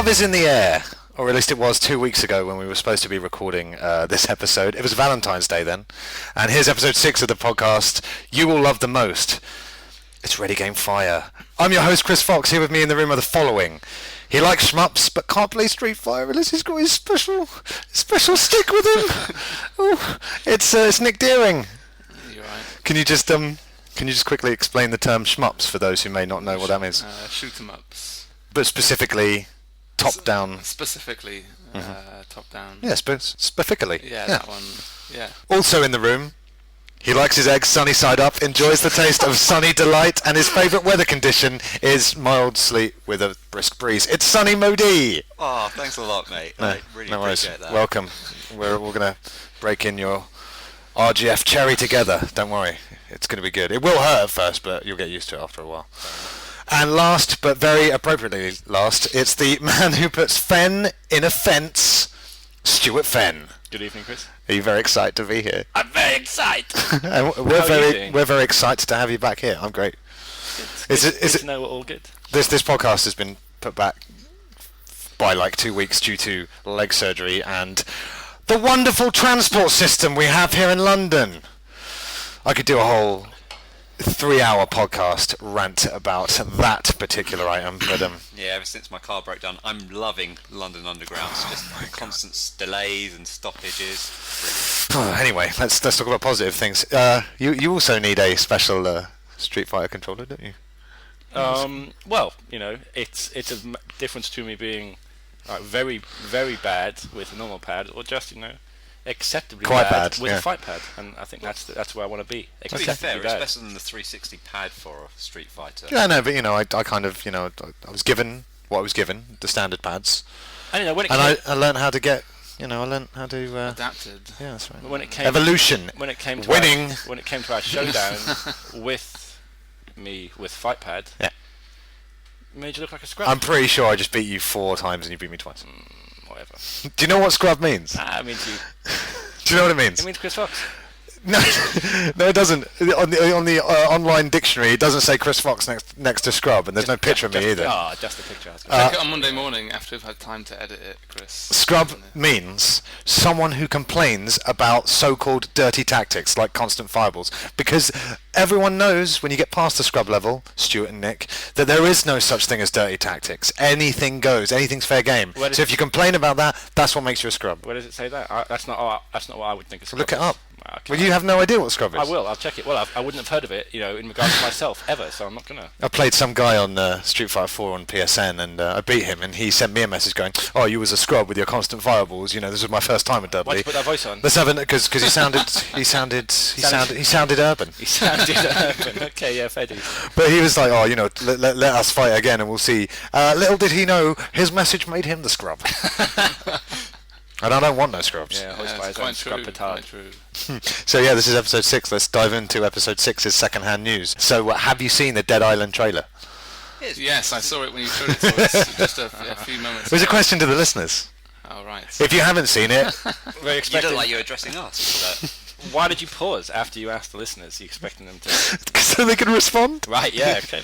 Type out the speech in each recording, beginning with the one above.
Love is in the air, or at least it was 2 weeks ago when we were supposed to be recording this episode. It was Valentine's Day then, and here's episode 6 of the podcast you will love the most. It's Ready Game Fire. I'm your host Chris Fox. Here with me in the room are the following. He likes shmups but can't play Street Fighter unless he's got his special stick with him. Oh, it's Nick Deering. You're right. Can you just quickly explain the term shmups for those who may not know what that means? Shoot 'em ups. But specifically, top down. Specifically, top down. Yeah, specifically. Yeah, that one. Yeah. Also in the room, he likes his eggs sunny side up, enjoys the taste of sunny delight, and his favourite weather condition is mild sleet with a brisk breeze. It's sunny Mody. Oh, thanks a lot, mate. I really appreciate that. Welcome. We're all going to break in your RGF cherry together. Don't worry. It's going to be good. It will hurt at first, but you'll get used to it after a while. And last, but very appropriately last, it's the man who puts Fenn in a fence, Stuart Fenn. Good evening, Chris. Are you very excited to be here? I'm very excited. And we're very excited to have you back here. I'm great. Is it to know we're all good? This podcast has been put back by like 2 weeks due to leg surgery and the wonderful transport system we have here in London. I could do a whole 3-hour podcast rant about that particular item, but yeah, ever since my car broke down, I'm loving London Underground. It's just constant delays and stoppages. Anyway, let's talk about positive things. You also need a special Street Fighter controller, don't you? Well, you know, it's a difference to me being very, very bad with a normal pad, or just acceptably quite bad with yeah. a fight pad, and I think that's where I want to be. To be fair, it's better than the 360 pad for a Street Fighter. Yeah, no, but I kind of I was given what I was given, the standard pads, and I learned how to get. I learned how to adapted. Yeah, that's right. When it came evolution. When it came to winning. When it came to our showdown with me with fight pad. Yeah. Made you look like a scrub. I'm pretty sure I just beat you 4 times and you beat me twice. Whatever. Do you know what scrub means? It means you. Do you know what it means? It means Chris Fox. No, no, it doesn't. On the online dictionary, it doesn't say Chris Fox next to scrub, and there's no picture of me either. Just a picture. Check it on Monday morning after we've had time to edit it, Chris. Scrub means someone who complains about so-called dirty tactics, like constant fireballs, because everyone knows when you get past the scrub level, Stuart and Nick, that there is no such thing as dirty tactics. Anything goes. Anything's fair game. So if you complain about that, that's what makes you a scrub. Where does it say that? That's not what I would think of scrub. Look it up. Okay. Well, you have no idea what scrub is. I will. I'll check it. Well, I wouldn't have heard of it, in regards to myself ever. So I'm not gonna. I played some guy on Street Fighter 4 on PSN, and I beat him, and he sent me a message going, "Oh, you was a scrub with your constant fireballs. This was my first time at Dudley." Why'd you put that voice on? Let's have it because he sounded urban. He sounded urban. Okay, yeah, fair dues. But he was like, "Oh, let us fight again, and we'll see." Little did he know, his message made him the scrub. And I don't want no scrubs. Yeah, it's quite true. So yeah, this is episode 6. Let's dive into episode 6's second-hand news. So have you seen the Dead Island trailer? Yes, I saw it when you showed it to us just a few moments ago. It was a question to the listeners. Oh, right. If you haven't seen it... You look like you're addressing us. Why did you pause after you asked the listeners? You expecting them to... So they can respond? Right, yeah, okay.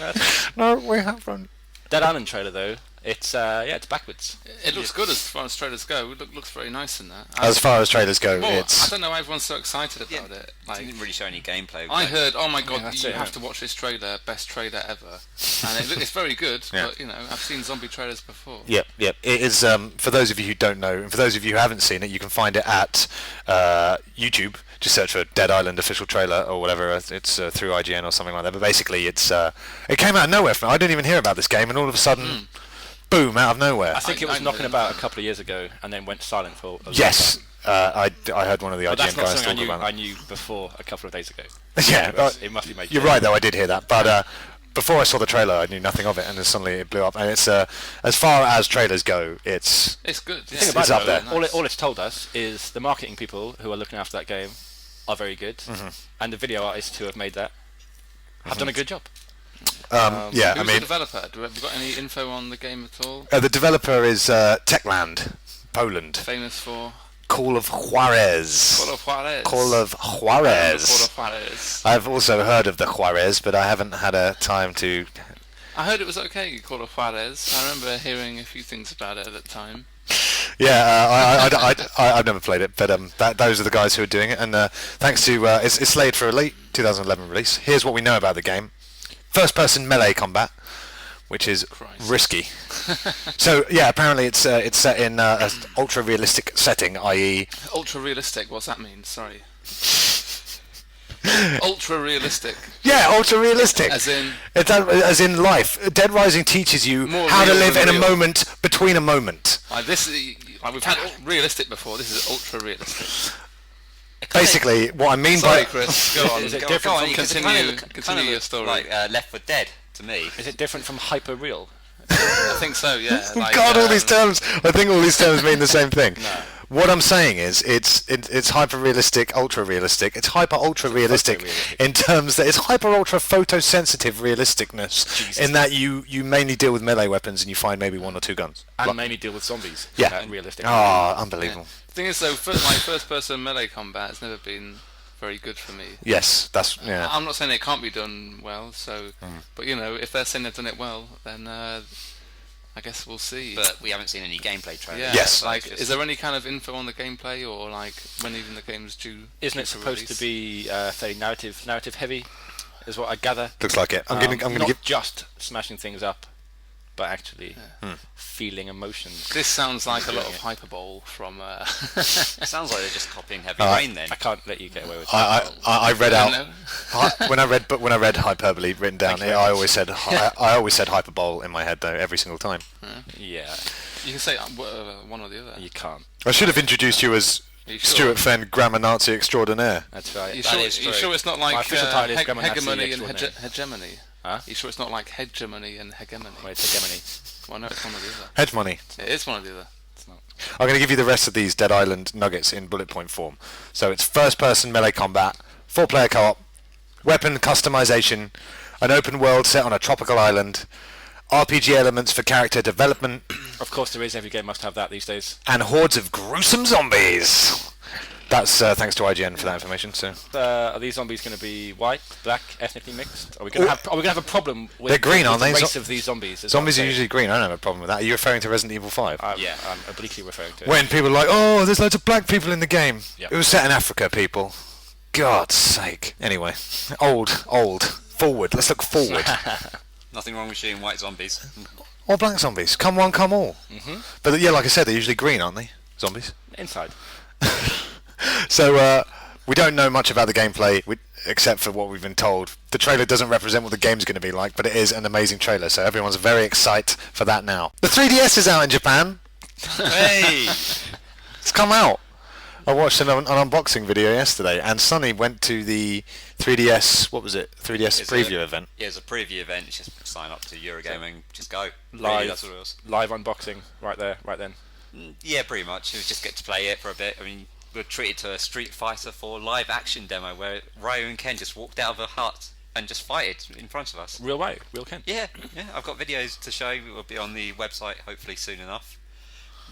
No, we haven't. Dead Island trailer, though, it's backwards. It looks good as far as trailers go. It looks very nice in that. As far as trailers go, I it's... don't know why everyone's so excited about it. It didn't really show any gameplay. I heard, oh my god, you have to watch this trailer, best trailer ever. And it's very good, but I've seen zombie trailers before. Yep. It is, for those of you who don't know, and for those of you who haven't seen it, you can find it at YouTube. Just search for Dead Island official trailer or whatever. It's through IGN or something like that. But basically, it came out of nowhere for me. I didn't even hear about this game, and all of a sudden, boom, out of nowhere. I think it was knocking about a couple of years ago, and then went silent for a Yes, I heard one of the IGN guys talk about that. I knew before a couple of days ago. Yeah, it must be made. You're right, though. I did hear that, but before I saw the trailer, I knew nothing of it, and then suddenly it blew up. And it's as far as trailers go, it's good. The thing about it's up there. All it's told us is the marketing people who are looking after that game are very good, and the video artists who have made that have done a good job. Who's the developer? Have you got any info on the game at all? The developer is Techland, Poland. Famous for? Call of Juarez. Call of Juarez. I've also heard of the Juarez, but I haven't had a time to I heard it was okay, Call of Juarez. I remember hearing a few things about it at the time. Yeah, I've never played it, but those are the guys who are doing it, and thanks to it's slated for a late 2011 release. Here's what we know about the game: first-person melee combat, which is risky. So yeah, apparently it's set in an ultra-realistic setting, i.e. Ultra-realistic. What's that mean? Sorry. Ultra-realistic. Yeah, ultra-realistic. As in? As in life. Dead Rising teaches you how to live in a moment between a moment. We've had realistic before. This is ultra-realistic. Basically, what I mean Sorry, by... Chris, go on. Is it different from Continue your story. Like Left 4 Dead to me. Is it different from hyper-real? I think so, yeah. God, all these terms. I think all these terms mean the same thing. No. What I'm saying is, it's hyper-realistic, ultra-realistic. It's hyper-ultra-realistic in terms that it's hyper-ultra photosensitive realisticness in that you mainly deal with melee weapons and you find maybe one or two guns. And mainly deal with zombies. Yeah. Realistic. Oh, unbelievable. Yeah. The thing is, though, first-person melee combat has never been very good for me. Yes, that's... Yeah. I'm not saying it can't be done well, but, if they're saying they've done it well, then... I guess we'll see. But we haven't seen any gameplay trailers. Yeah. Yes. Is there any kind of info on the gameplay, or when even the game's due? Isn't it supposed to be, say, narrative heavy? Is what I gather. Looks like it. I'm gonna not give... just smashing things up, but actually feeling emotions. This sounds like a lot of hyperbole from. It sounds like they're just copying Heavy Rain. Then I can't let you get away with that. I read out when I read hyperbole written down. I always said hyperbole in my head though every single time. Yeah. You can say one or the other. You can't. I should have introduced you as Stuart Fenn, grammar Nazi extraordinaire. That's right. You sure it's not like My official title is hegemony and extraordinaire. hegemony? Huh? You sure it's not like hegemony and hegemony? Wait, it's hegemony. Well, no, it's one or the other. Hegemony. It is one or the other. It's not. I'm going to give you the rest of these Dead Island nuggets in bullet point form. So it's first-person melee combat, 4-player co-op, weapon customization, an open world set on a tropical island, RPG elements for character development. Of course, there is. Every game must have that these days. And hordes of gruesome zombies. That's thanks to IGN for that information. So, are these zombies going to be white, black, ethnically mixed? Are we going to have a problem with, they're green, aren't the they? race of these zombies? Zombies are usually green. I don't have a problem with that. Are you referring to Resident Evil 5? Yeah, I'm obliquely referring to it. When people are like, oh, there's loads of black people in the game. Yep. It was set in Africa, people. God's sake. Anyway, old, forward. Let's look forward. nothing wrong with shooting white zombies. Or black zombies. Come one, come all. Mm-hmm. But yeah, like I said, they're usually green, aren't they? Zombies. Inside. So we don't know much about the gameplay except for what we've been told. The trailer doesn't represent what the game's going to be like, but it is an amazing trailer, so everyone's very excited for that now. The 3DS is out in Japan. Hey! It's come out. I watched an unboxing video yesterday, and Sonny went to the 3DS, what was it? 3DS preview event. Yeah, it's a preview event. It's just sign up to Eurogame and just go. Live, really, that's what it was. Live unboxing, right there, right then. Yeah, pretty much. It was just get to play it for a bit. I mean, we were treated to a Street Fighter 4 live action demo where Ryu and Ken just walked out of a hut and just fighted in front of us. Real Ryu, real Ken. Yeah. I've got videos to show. It will be on the website hopefully soon enough.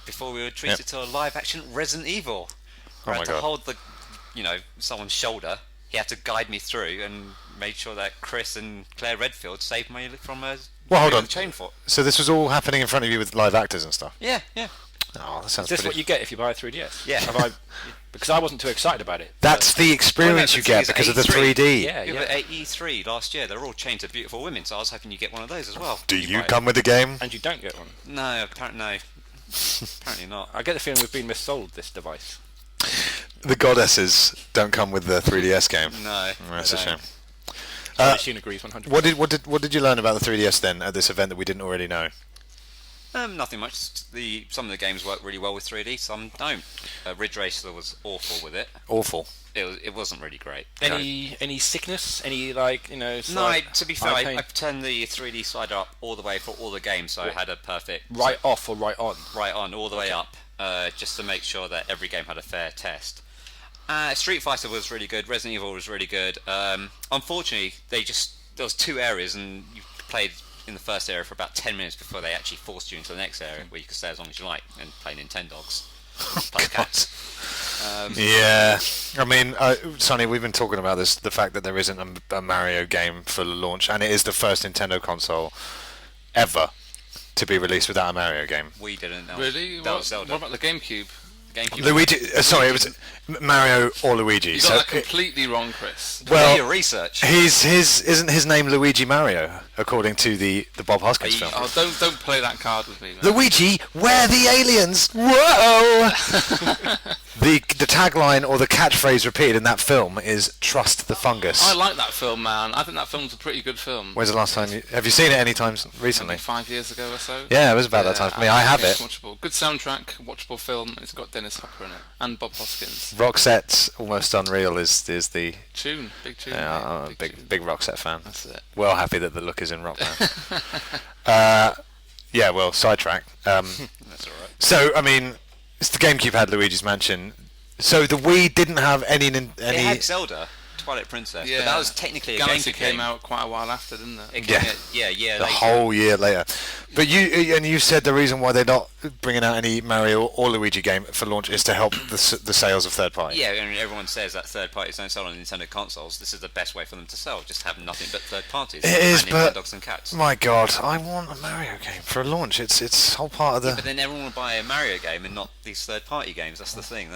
Before we were treated to a live action Resident Evil. I had to hold someone's shoulder. He had to guide me through and made sure that Chris and Claire Redfield saved me from a hold on. chain fort. So this was all happening in front of you with live actors and stuff? Yeah. Oh, that sounds Is this pretty... what you get if you buy a 3DS? Yeah. Because I wasn't too excited about it. That's the experience you get because of the 3D. Yeah. At E3 last year, they're all chained to beautiful women, so I was hoping you get one of those as well. Do you come with the game? And you don't get one? No, apparently not. I get the feeling we've been missold this device. The goddesses don't come with the 3DS game. No. That's a shame. Sheen agrees 100%. What did you learn about the 3DS then at this event that we didn't already know? Nothing much. Some of the games work really well with 3D, some don't. Ridge Racer was awful with it. Awful. It wasn't really great. Any sickness? Any No, slight to be fair, eye I turned the 3D slider up all the way for all the games, so I had a perfect... Right off or right on? Right on, all the way up, just to make sure that every game had a fair test. Street Fighter was really good, Resident Evil was really good. Unfortunately, there was two areas, and you played in the first area for about 10 minutes before they actually forced you into the next area, where you could stay as long as you like and play Nintendogs. Plus cats. Yeah, I mean, Sonny, we've been talking about this, the fact that there isn't a Mario game for the launch, and it is the first Nintendo console ever to be released without a Mario game. We didn't know. Really? That was Zelda. What about the GameCube? Luigi. Sorry, it was Mario or Luigi. You got that completely wrong, Chris. Well, your research. Isn't his name Luigi Mario, according to the Bob Hoskins film? Oh, don't play that card with me, man. Luigi, where the aliens? Whoa! the tagline or the catchphrase repeated in that film is "Trust the fungus." I like that film, man. I think that film's a pretty good film. When's the last time have you seen it any time recently? Maybe 5 years ago or so. Yeah, it was about that time for me. I have it. Watchable. Good soundtrack, watchable film. It's got Dennis Hopper in it and Bob Hoskins. Roxette, Almost Unreal is the tune, big tune. Yeah, I'm a big Roxette fan. That's it. Well, happy that the look is in rock now. Yeah, well, sidetrack. That's all right. So, I mean, it's the GameCube had Luigi's Mansion. So the Wii didn't have any. It had Zelda, Twilight Princess, but that was technically a Galaxy GameCube came game. out quite a while after, didn't it? Yeah, the whole year later. But you said the reason why they're not bringing out any Mario or Luigi game for launch is to help the sales of third party. Yeah, and everyone says that third parties don't sell on Nintendo consoles. This is the best way for them to sell. Just have nothing but third parties. It is, and but dogs and cats. My God, I want a Mario game for a launch. It's whole part of the. But then everyone will buy a Mario game and not these third party games. That's the thing.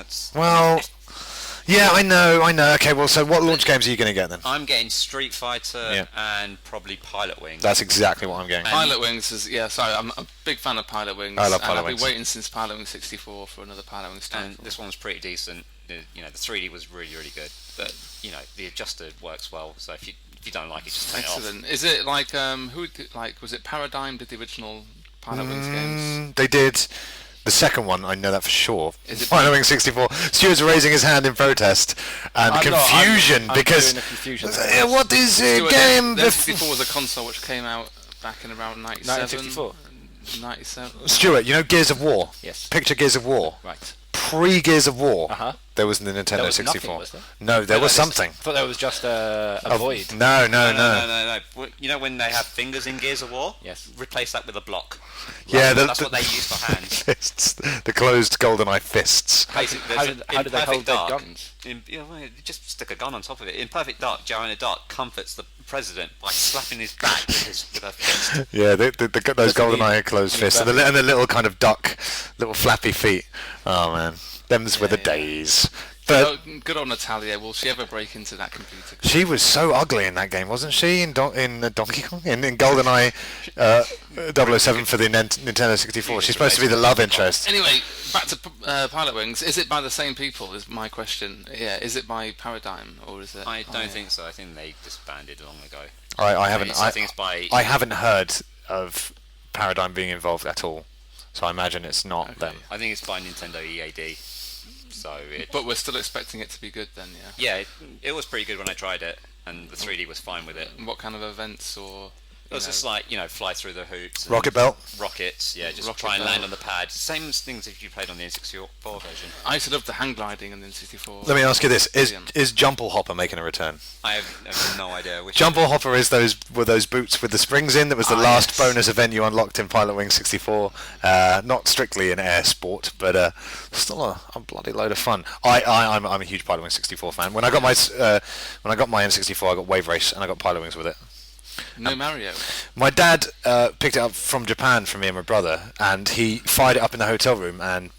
Yeah, I know. Okay, well, so what launch games are you going to get then? I'm getting Street Fighter and probably Pilot Wings. That's exactly what I'm getting. Pilot Wings is sorry, I'm a big fan of Pilot Wings. I love Pilot Wings. Wings. I've been waiting since Pilot Wings 64 for another Pilot Wings title. And this one's pretty decent. The 3D was really, really good. But the adjuster works well. So if you don't like it, just turn it off. Excellent. Is it like was it Paradigm did the original Pilot Wings games? They did. The second one, I know that for sure. Is it Pilot Wings 64? Stuart's raising his hand in protest and confusion because what is a game? The 64 was a console which came out back in around 97. 97. Stuart, you know Gears of War? Yes. Picture Gears of War. Right. Pre-Gears of War, there was the Nintendo There was 64. nothing, was there? No, there was something. I thought there was just a void. No. You know when they have fingers in Gears of War? Yes. Replace that with a block. Yeah, that's what they use for hands. Fists, the closed GoldenEye fists. How did they hold their guns? Just stick a gun on top of it. In Perfect Dark, Joanna Dark comforts the president by slapping his back with her fist. Yeah, those GoldenEye closed fists and the little kind of little flappy feet. Oh man, them's were the days. But good on Natalia. Will she ever break into that computer? She was so ugly in that game, wasn't she? In Donkey Kong, in GoldenEye 007 for the Nintendo 64. She's supposed to be the love interest. Anyway, back to Pilot Wings. Is it by the same people? Is my question. Yeah, is it by Paradigm or is it? I don't think so. I think they disbanded long ago. I haven't. I think it's by. I haven't heard of Paradigm being involved at all, so I imagine it's not them. I think it's by Nintendo EAD. But we're still expecting it to be good then, yeah? Yeah, it was pretty good when I tried it, and the 3D was fine with it. And what kind of events or... It was just like, fly through the hoops. Rocket belt? Rockets, just try and land on the pad. Same things if you played on the N64 version. I used to love the hang gliding on the N64. Let me ask you this, is Jumble Hopper making a return? I have no idea. Jumble Hopper is those boots with the springs in. That was the last bonus event you unlocked in Pilot Wings 64. Not strictly an air sport, but still a bloody load of fun. I'm a huge Pilot Wings 64 fan. When I got my N64, I got Wave Race and I got Pilot Wings with it. No Mario. My dad picked it up from Japan for me and my brother, and he fired it up in the hotel room, and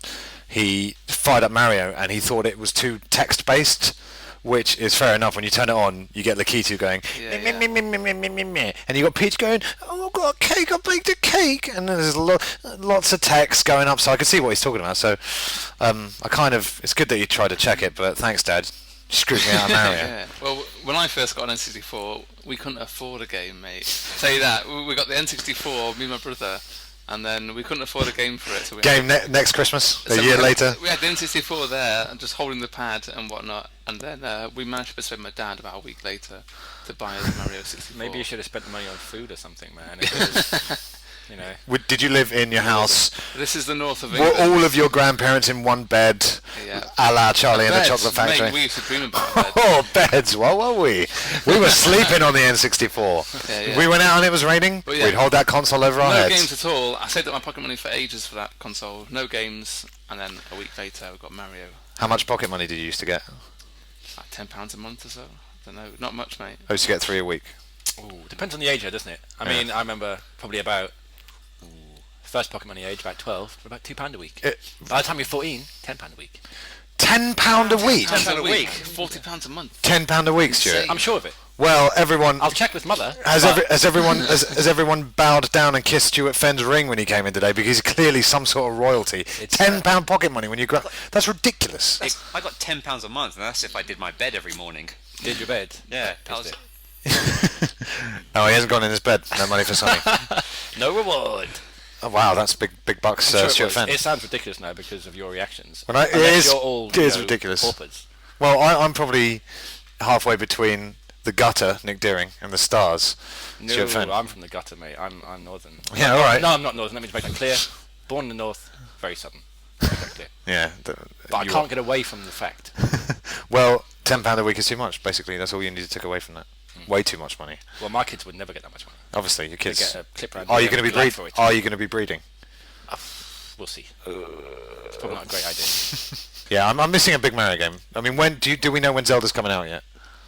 he fired up Mario, and he thought it was too text-based, which is fair enough. When you turn it on, you get Lakitu going, and you got Peach going, oh, I've got a cake, I baked a cake, and there's lots of text going up, so I could see what he's talking about. So it's good that you tried to check it, but thanks, Dad. Screwed me out of Mario. Yeah. Well, when I first got an N64, we couldn't afford a game, mate. Tell you that. We got the N64, me and my brother, and then we couldn't afford a game for it. So next Christmas, a year later. We had the N64 there, and just holding the pad and whatnot, and then we managed to persuade my dad about a week later to buy the Mario 64. Maybe you should have spent the money on food or something, man. Did you live in your house? This is the north of England. Were all of your grandparents in one bed, a la Charlie and the Chocolate Factory? Mate, we used to dream about beds. Oh, beds! What were we? We were sleeping on the N64. We went out and it was raining. We'd hold that console over our heads. No games at all. I saved up my pocket money for ages for that console. No games, and then a week later we got Mario. How much pocket money did you used to get? Like £10 a month or so. I don't know. Not much, mate. I used to get 3 a week. Ooh, depends on the age, though, doesn't it? I mean, I remember probably about First pocket money age, about 12, for about £2 a week. By the time you're 14, £10 a week. £10 a week? £10 a week. £40 a month. £10 a week, Stuart. I'm sure of it. Well, everyone... I'll check with Mother. Has everyone bowed down and kissed Stuart Fenn's ring when he came in today? Because he's clearly some sort of royalty. It's, £10 pocket money when you grab... That's ridiculous. I got £10 a month, and that's if I did my bed every morning. Did your bed? Yeah. Oh, he hasn't gone in his bed. No money for Sonny. No reward. Oh, wow, that's big bucks, I'm sure Stuart Fenn. It sounds ridiculous now because of your reactions. It is ridiculous. Paupers. Well, I'm probably halfway between the gutter, Nick Deering, and the stars, Stuart Fenn. I'm from the gutter, mate. I'm northern. Yeah, all right. No, I'm not northern. Let me just make that clear. Born in the north, very southern. Make that clear. Yeah. But I can't get away from the fact. Well, £10 a week is too much, basically. That's all you need to take away from that. Way too much money. Well, my kids would never get that much money. Obviously, your kids... They get a clip round Are you the going to be glad for it. Are you going to be breeding? We'll see. It's probably not a great idea. Yeah, I'm missing a big Mario game. I mean, when do we know when Zelda's coming out yet?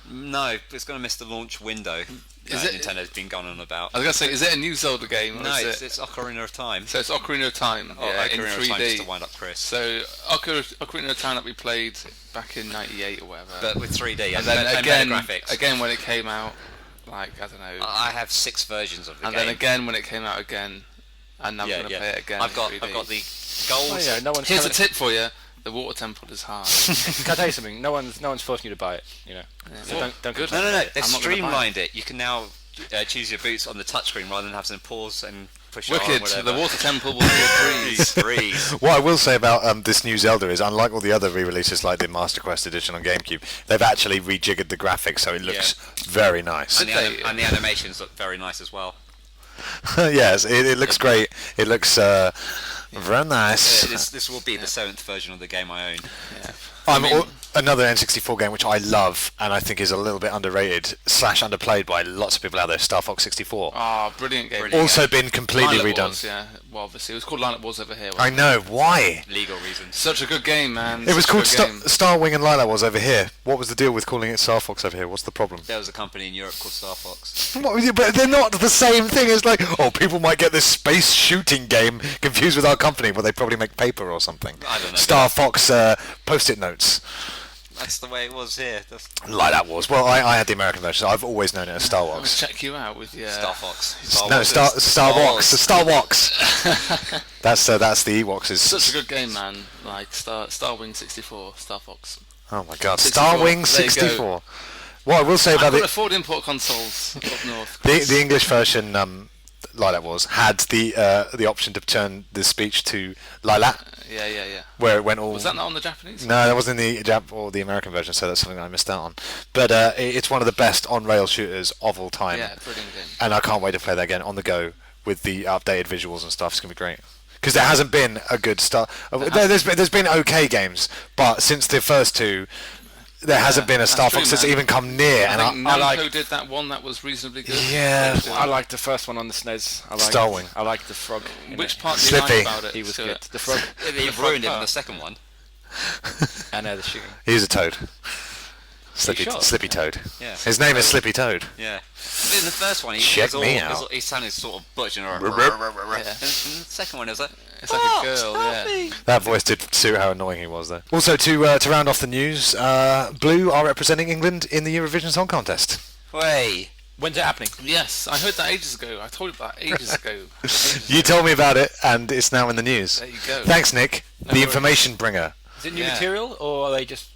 No, it's going to miss the launch window. Nintendo's been gone on about. I was going to say, is it a new Zelda game? No, it's Ocarina of Time. So it's Ocarina of Time in Ocarina of Time, 3D. just to wind up Chris. So Ocarina of Time that we played back in '98 or whatever. But with 3D, and then graphics. Again when it came out, like I don't know. I have 6 versions of the game. And then again when it came out again, and now I'm going to play it again. I've got the gold. Oh, yeah, Here's a tip for you: the water temple is hard. Can I tell you something? No one's forcing you to buy it. You know. Yeah. So don't Good. No. They've I'm not gonna buy streamlined it. You can now choose your boots on the touchscreen rather than have to pause and push it on. Wicked. Whatever. The water temple will be a breeze. What I will say about this new Zelda is, unlike all the other re-releases like the Master Quest Edition on GameCube, they've actually rejiggered the graphics so it looks very nice. And the animations look very nice as well. Yes, it looks great. It looks very nice. This will be the 7th version of the game I own. Yeah. Another N64 game which I love and I think is a little bit underrated / underplayed by lots of people out there, Star Fox 64. Oh, brilliant game. Also been completely Line-Up redone. Wars, yeah. Well, obviously, it was called Line-Up Wars over here. I know, why? Legal reasons. Such a good game, man. It was called Such a good game. Star Wing and Lilac Wars over here. What was the deal with calling it Star Fox over here? What's the problem? There was a company in Europe called Star Fox. But they're not the same thing. It's like, oh, people might get this space shooting game confused with our company, but they probably make paper or something. I don't know. Star Fox post-it notes. That's the way it was here. Lilac Wars. Well, I had the American version, so I've always known it as Star I'll Fox. check you out with your... Star Fox. Star Fox. That's the Ewoks. Such a good game, man. Like Star Wing 64, Star Fox. Oh my God, 64. Star Wing There you 64. What I will say I about couldn't afford import consoles up north. the English version, Lilac Wars, had the option to turn the speech to Lilac, Yeah. where it went all... Was that not on the Japanese? No, that wasn't in the Jap or the American version, so that's something I missed out on. But it's one of the best on-rail shooters of all time. Yeah, brilliant game. And I can't wait to play that again on the go with the updated visuals and stuff. It's going to be great. Because there hasn't been a good start. There's been okay games, but since the first two, there hasn't been a Star Fox that's even come near. I think I Namco did that one that was reasonably good. Yeah. I liked the first one on the SNES. Star Wing. I liked the frog. Which part do you Slippy. like about it? He was Stuart? good. The frog. They ruined it in the second one. And the shooting. He's a toad. sure? Slippy Toad. Yeah. His name is Slippy Toad. Yeah. In the first one, he sounded sort of butch and in the second one, it was like, It's like a girl, yeah. That voice did suit how annoying he was, though. Also, to round off the news, Blue are representing England in the Eurovision Song Contest. Way. When's it happening? Yes, I heard that ages ago. I told you about it ages ago. You told me about it, and it's now in the news. There you go. Thanks, Nick, No the worries. information bringer. Is it new Yeah. material, or are they just...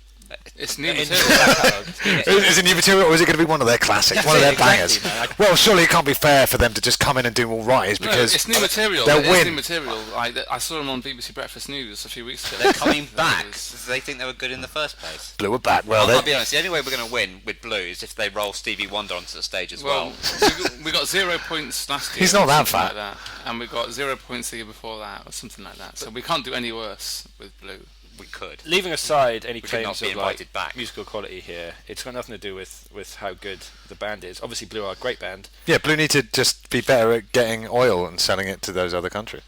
It's new in material. the catalog? Is it new material, or is it going to be one of their classics, That's one of it, their exactly, bangers? man. Well, surely it can't be fair for them to just come in and do all right, No, because it's new material. they'll It's win. new material. I saw them on BBC Breakfast News a few weeks ago. They're coming back. They think they were good in the first place. Blue are back. Well, I'll they be honest, the only way we're going to win with Blue is if they roll Stevie Wonder onto the stage as Well, well. we got 0 points last year. He's not or that something fat. Like that. And we got 0 points the year before that, or something like that. So we can't do any worse with Blue. We could. Leaving aside any We could not claims be of like invited back. musical quality here, it's got nothing to do with how good the band is. Obviously, Blue are a great band. Yeah, Blue need to just be better at getting oil and selling it to those other countries.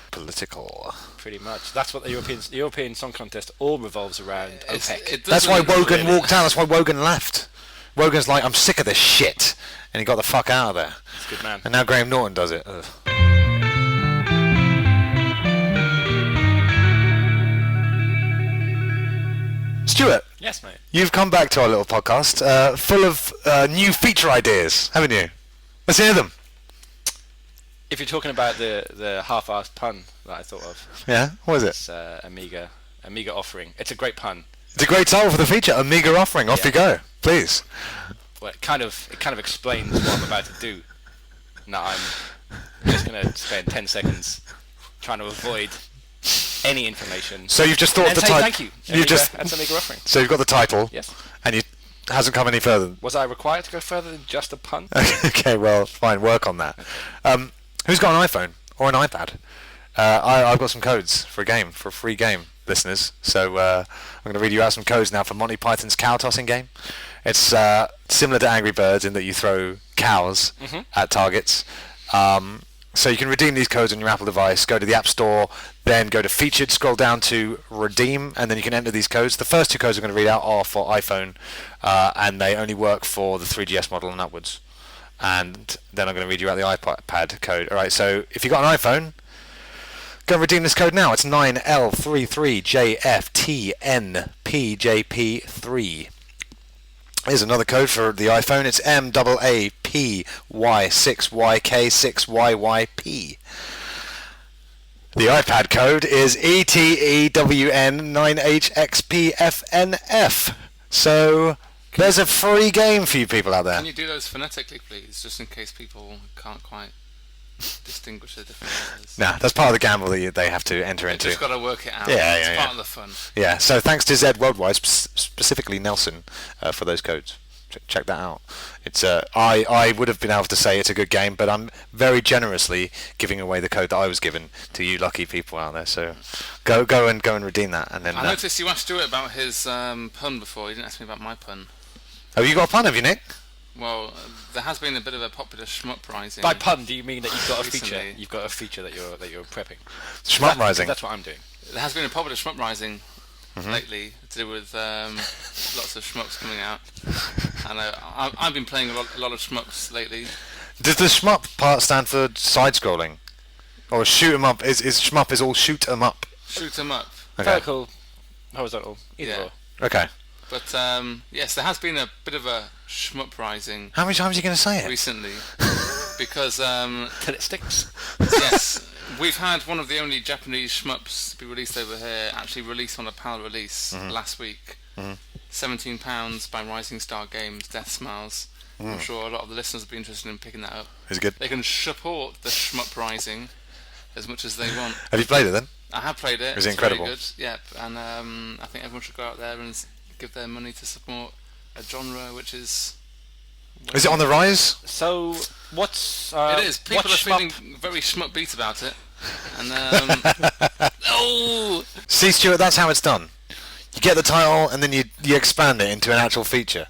Political. Pretty much. That's what the European Song Contest all revolves around. OPEC. That's why Wogan really. walked out. That's why Wogan left. Wogan's like, I'm sick of this shit, and he got the fuck out of there. It's a good man. And now Graham Norton does it. Ugh. Stuart, Yes, mate. you've come back to our little podcast full of new feature ideas, haven't you? Let's hear them. If you're talking about the half-assed pun that I thought of, Yeah, what is it? it's Amiga offering. It's a great pun. It's a great title for the feature, Amiga offering. Off Yeah. you go, please. Well, it kind of explains what I'm about to do. Now I'm just going to spend 10 seconds trying to avoid any information. So you've just thought and of the say title. thank you. That's Amiga offering. So you've got the title. Yes. And it hasn't come any further. Was I required to go further than just a pun? Okay, well, fine. Work on that. Who's got an iPhone or an iPad? I've got some codes for a free game, listeners. So I'm going to read you out some codes now for Monty Python's cow tossing game. It's similar to Angry Birds in that you throw cows at targets. So you can redeem these codes on your Apple device. Go to the App Store, then go to Featured, scroll down to Redeem, and then you can enter these codes. The first two codes I'm going to read out are for iPhone, and they only work for the 3GS model and upwards. And then I'm going to read you out the iPad code. All right, so if you've got an iPhone, go and redeem this code now. It's 9L33JFTNPJP3. Here's another code for the iPhone. It's MAAPY6YK6YYP. The iPad code is ETEWN9HXPFNF. So there's a free game for you people out there. Can you do those phonetically, please, just in case people can't quite distinguish the different letters? Nah, that's part of the gamble that they have to enter You've into. just got to work it out. Yeah, it's yeah, part yeah. of the fun. Yeah, so thanks to Zed Worldwide, specifically Nelson, for those codes. Check that out. It's I would have been able to say it's a good game, but I'm very generously giving away the code that I was given to you lucky people out there. So go and redeem that, and then. I noticed you asked Stuart about his pun before. You didn't ask me about my pun. Oh, you got a pun, have you, Nick? Well, there has been a bit of a popular shmup rising. By pun, do you mean that you've got a feature? Recently. You've got a feature that you're prepping. Shmup rising. That's what I'm doing. There has been a popular shmup rising lately to do with lots of shmups coming out. And I've been playing a lot of shmups lately. Does the shmup part stand for side-scrolling, or shoot 'em up? Is shmup is all shoot 'em up? Shoot 'em up. Okay. Vertical, horizontal, either Yeah. or. Okay. But yes, there has been a bit of a shmup rising How many times are you going to say it? recently because Till it sticks. yes, we've had one of the only Japanese shmups to be released over here actually released on a PAL release last week. £17 by Rising Star Games, Death Smiles. I'm sure a lot of the listeners will be interested in picking that up. Is it good? They can support the shmup rising as much as they want. Have you played it then? I have played it. Is it it's very incredible? good. Yep, and I think everyone should go out there and give their money to support a genre which is. Is it on the rise? So what's It is. People what's are shmup? feeling very shmup beat about it, and oh, See, Stuart, that's how it's done. You get the title and then you expand it into an actual feature.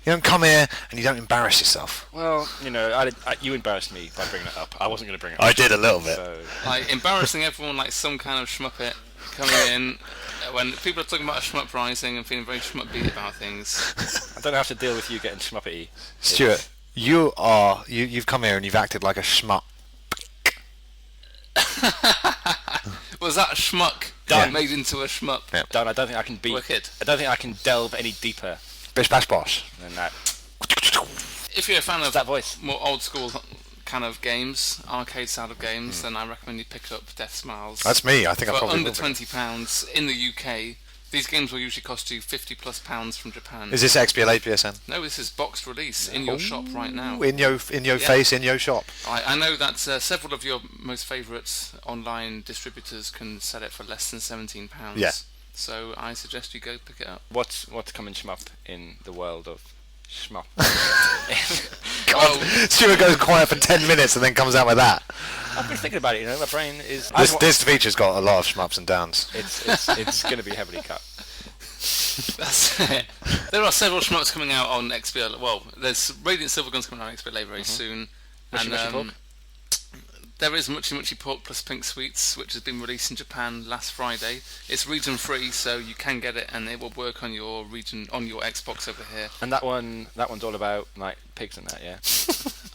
You don't come here and you don't embarrass yourself. Well, you know, you embarrassed me by bringing it up. I wasn't going to bring it up. I did a little bit. So, like embarrassing everyone like some kind of shmuppet coming in when people are talking about a shmup rising and feeling very shmup beat about things. I don't have to deal with you getting schmuppety. Stuart, you've come here and you've acted like a schmuck. Was that a schmuck Done. made into a shmup? Yeah. Don, I don't think I can Wicked. I don't think I can delve any deeper Bish bash bosh. than that. If you're a fan of That voice. more old school kind of games, arcade style of games, then I recommend you pick up Death Smiles. That's me. I think I For probably under will be. £20 in the UK. These games will usually cost you £50+ from Japan. Is this XBLA PSN? No, this is boxed release in your shop right now. In your face, in your shop. I know that several of your most favourite online distributors can sell it for less than £17. Yeah. So I suggest you go pick it up. What's coming shmup in the world of shmup? God, Stuart goes quiet for 10 minutes and then comes out with that. I've been thinking about it. You know, my brain is. This feature's got a lot of shmups and downs. It's going to be heavily cut. That's it. There are several shmups coming out on XBL. Well, there's Radiant Silvergun's coming out on XBLA very soon. Mushy Mushy Pork? There is Muchi Muchi Pork plus Pink Sweets, which has been released in Japan last Friday. It's region free, so you can get it, and it will work on your region on your Xbox over here. And that one's all about like pigs and that, yeah.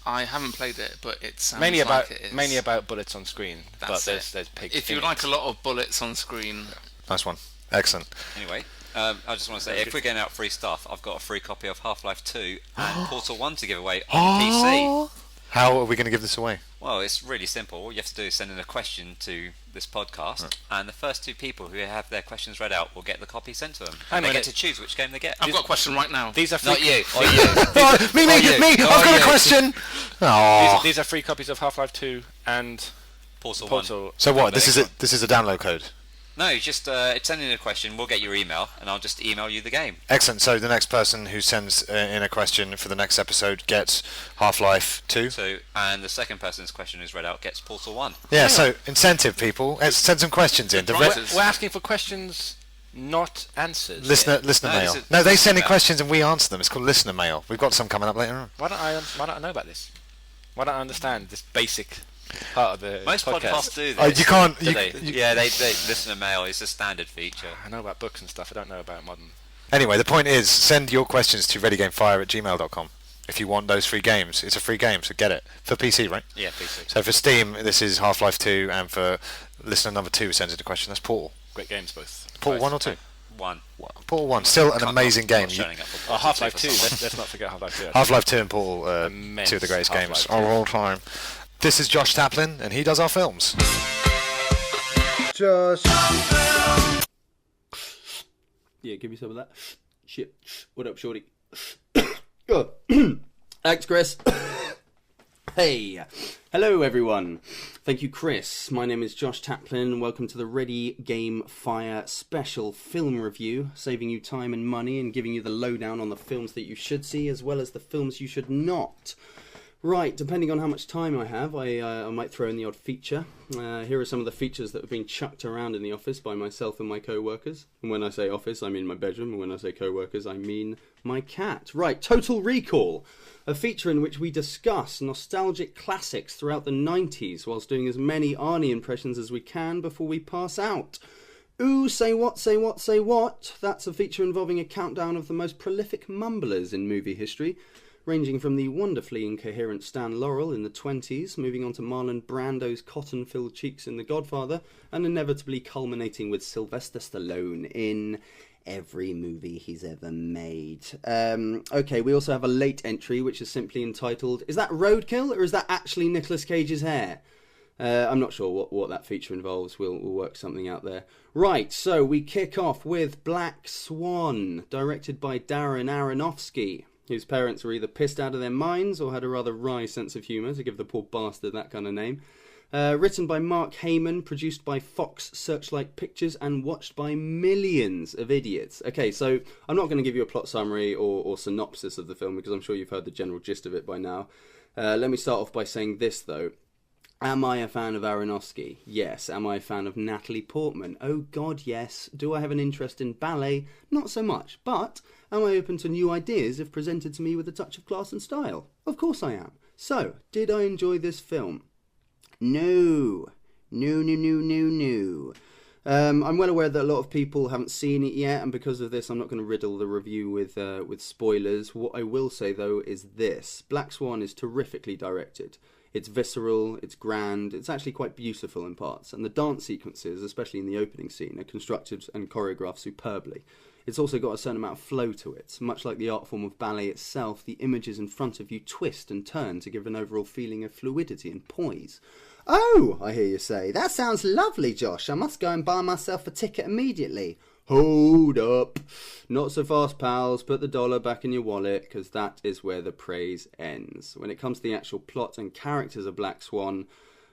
I haven't played it, but it sounds mainly like it is. mainly about bullets on screen, That's but it. there's pigs. If in you it. like a lot of bullets on screen, Nice one. Excellent. Anyway, I just want to say, if we're getting out free stuff, I've got a free copy of Half-Life 2 and Portal 1 to give away on PC. How are we going to give this away? Well, it's really simple. All you have to do is send in a question to this podcast, and the first 2 people who have their questions read out will get the copy sent to them. And they get to choose which game they get. I've got a question right now. These are free Not you. Or you. Me! I've got a question! Aww. These are free copies of Half-Life 2 and Portal 1. So what? This is a download code? No, just send in a question, we'll get your email, and I'll just email you the game. Excellent. So the next person who sends in a question for the next episode gets Half-Life 2. And the second person's question is read out gets Portal 1. Yeah, so incentive, people. Let's send some questions in. We're asking for questions, not answers. Listener mail. No, they send in questions and we answer them. It's called listener mail. We've got some coming up later on. Why don't I know about this? Why don't I understand this basic part of the Most podcast? podcasts do this. You can't. Yeah, they listener mail. It's a standard feature. I know about books and stuff. I don't know about modern. Anyway, the point is, send your questions to readygamefire@gmail.com if you want those free games. It's a free game, so get it. For PC, right? Yeah, PC. So for Steam, this is Half-Life 2, and for listener number 2 who sends in a question, that's Portal. Great games, both. Portal 1 or 2? 1. Portal 1, still an amazing game. Half-Life 2, let's not forget Half-Life 2. Half-Life 2 and Portal, 2 of the greatest games of all time. This is Josh Taplin, and he does our films. Josh. Yeah, give me some of that. Shit. What up, shorty? Oh. Thanks, Chris. Hey. Hello, everyone. Thank you, Chris. My name is Josh Taplin. Welcome to the Ready Game Fire special film review, saving you time and money and giving you the lowdown on the films that you should see as well as the films you should not. Right, depending on how much time I have, I might throw in the odd feature. Here are some of the features that have been chucked around in the office by myself and my co-workers. And when I say office, I mean my bedroom. And when I say co-workers, I mean my cat. Right, Total Recall, a feature in which we discuss nostalgic classics throughout the 90s whilst doing as many Arnie impressions as we can before we pass out. Ooh, say what, say what, say what? That's a feature involving a countdown of the most prolific mumblers in movie history, ranging from the wonderfully incoherent Stan Laurel in the 20s, moving on to Marlon Brando's cotton-filled cheeks in The Godfather, and inevitably culminating with Sylvester Stallone in every movie he's ever made. Okay, we also have a late entry, which is simply entitled, is that Roadkill, or is that actually Nicolas Cage's hair? I'm not sure what that feature involves. We'll work something out there. Right, so we kick off with Black Swan, directed by Darren Aronofsky, whose parents were either pissed out of their minds or had a rather wry sense of humour to give the poor bastard that kind of name. Written by Mark Heyman, produced by Fox Searchlight Pictures, and watched by millions of idiots. Okay, so I'm not going to give you a plot summary or synopsis of the film, because I'm sure you've heard the general gist of it by now. Let me start off by saying this, though. Am I a fan of Aronofsky? Yes. Am I a fan of Natalie Portman? Oh God, yes. Do I have an interest in ballet? Not so much. But am I open to new ideas if presented to me with a touch of class and style? Of course I am. So, did I enjoy this film? No. No. I'm well aware that a lot of people haven't seen it yet, and because of this I'm not going to riddle the review with spoilers. What I will say, though, is this. Black Swan is terrifically directed. It's visceral, it's grand, it's actually quite beautiful in parts, and the dance sequences, especially in the opening scene, are constructed and choreographed superbly. It's also got a certain amount of flow to it. Much like the art form of ballet itself, the images in front of you twist and turn to give an overall feeling of fluidity and poise. Oh, I hear you say, that sounds lovely, Josh. I must go and buy myself a ticket immediately. Hold up. Not so fast, pals. Put the dollar back in your wallet, because that is where the praise ends. When it comes to the actual plot and characters of Black Swan,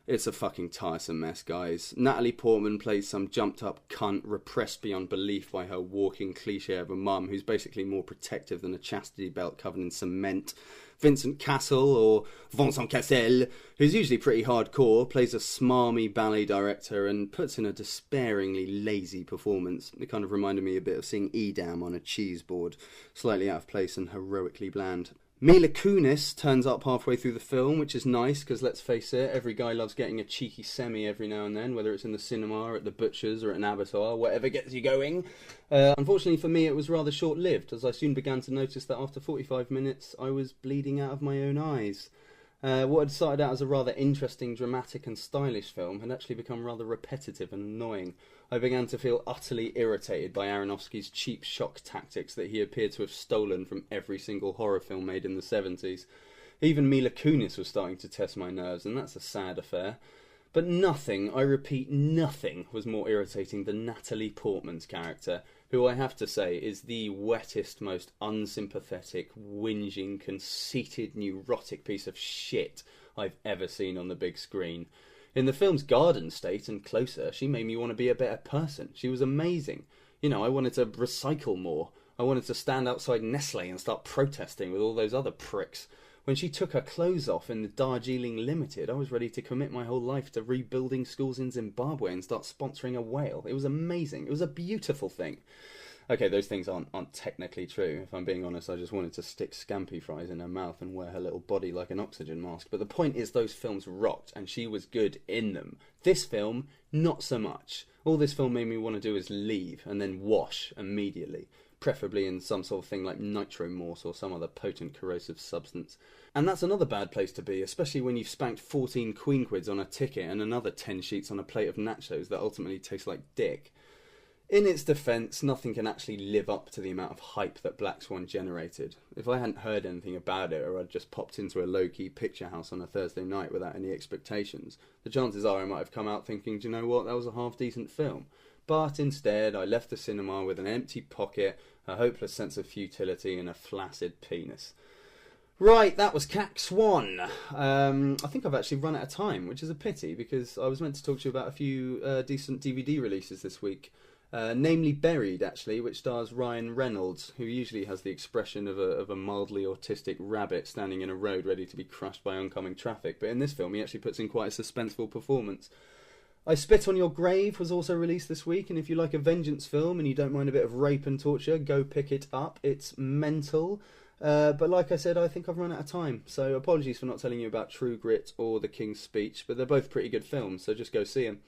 it's a fucking tiresome mess, guys. Natalie Portman plays some jumped-up cunt repressed beyond belief by her walking cliché of a mum who's basically more protective than a chastity belt covered in cement. Vincent Cassel, or Vincent Cassel, who's usually pretty hardcore, plays a smarmy ballet director and puts in a despairingly lazy performance. It kind of reminded me a bit of seeing Edam on a cheese board, slightly out of place and heroically bland. Mila Kunis turns up halfway through the film, which is nice, because let's face it, every guy loves getting a cheeky semi every now and then, whether it's in the cinema, at the butcher's, or at an abattoir, whatever gets you going. Unfortunately for me, it was rather short-lived, as I soon began to notice that after 45 minutes, I was bleeding out of my own eyes. What had started out as a rather interesting, dramatic and stylish film had actually become rather repetitive and annoying. I began to feel utterly irritated by Aronofsky's cheap shock tactics that he appeared to have stolen from every single horror film made in the 70s. Even Mila Kunis was starting to test my nerves, and that's a sad affair. But nothing, I repeat nothing, was more irritating than Natalie Portman's character, who I have to say is the wettest, most unsympathetic, whinging, conceited, neurotic piece of shit I've ever seen on the big screen. In the film's Garden State and Closer, she made me want to be a better person. She was amazing. You know, I wanted to recycle more. I wanted to stand outside Nestle and start protesting with all those other pricks. When she took her clothes off in the Darjeeling Limited, I was ready to commit my whole life to rebuilding schools in Zimbabwe and start sponsoring a whale. It was amazing. It was a beautiful thing. Okay, those things aren't technically true. If I'm being honest, I just wanted to stick scampi fries in her mouth and wear her little body like an oxygen mask. But the point is, those films rocked, and she was good in them. This film, not so much. All this film made me want to do is leave and then wash immediately. Preferably in some sort of thing like nitromorse or some other potent corrosive substance. And that's another bad place to be, especially when you've spanked 14 queen quids on a ticket and another 10 sheets on a plate of nachos that ultimately taste like dick. In its defence, nothing can actually live up to the amount of hype that Black Swan generated. If I hadn't heard anything about it, or I'd just popped into a low-key picture house on a Thursday night without any expectations, the chances are I might have come out thinking, do you know what, that was a half-decent film. But instead, I left the cinema with an empty pocket, a hopeless sense of futility, and a flaccid penis. Right, that was Cack Swan. I think I've actually run out of time, which is a pity, because I was meant to talk to you about a few decent DVD releases this week. Namely Buried, actually, which stars Ryan Reynolds, who usually has the expression of a mildly autistic rabbit standing in a road ready to be crushed by oncoming traffic. But in this film, he actually puts in quite a suspenseful performance. I Spit on Your Grave was also released this week, and if you like a vengeance film and you don't mind a bit of rape and torture, go pick it up. It's mental. But like I said, I think I've run out of time, so apologies for not telling you about True Grit or The King's Speech, but they're both pretty good films, so just go see them.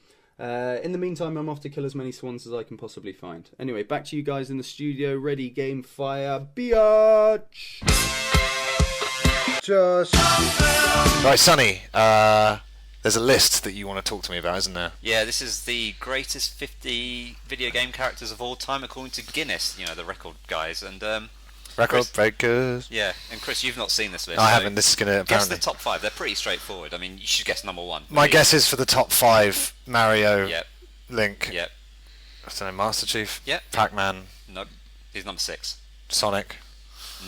In the meantime, I'm off to kill as many swans as I can possibly find. Anyway, back to you guys in the studio. Ready, game, fire, biatch! Josh. Right, Sonny, there's a list that you want to talk to me about, isn't there? Yeah, this is the greatest 50 video game characters of all time according to Guinness, you know, the record guys. And Record breakers. Yeah, and Chris, you've not seen this list. No, I haven't. This is going to guess apparently... the top 5. They're pretty straightforward. I mean, you should guess number 1. My guess is for the top 5, Mario, Yep. Link, Yep. I don't know, Master Chief, Yep. Pac-Man, No, he's number 6. Sonic.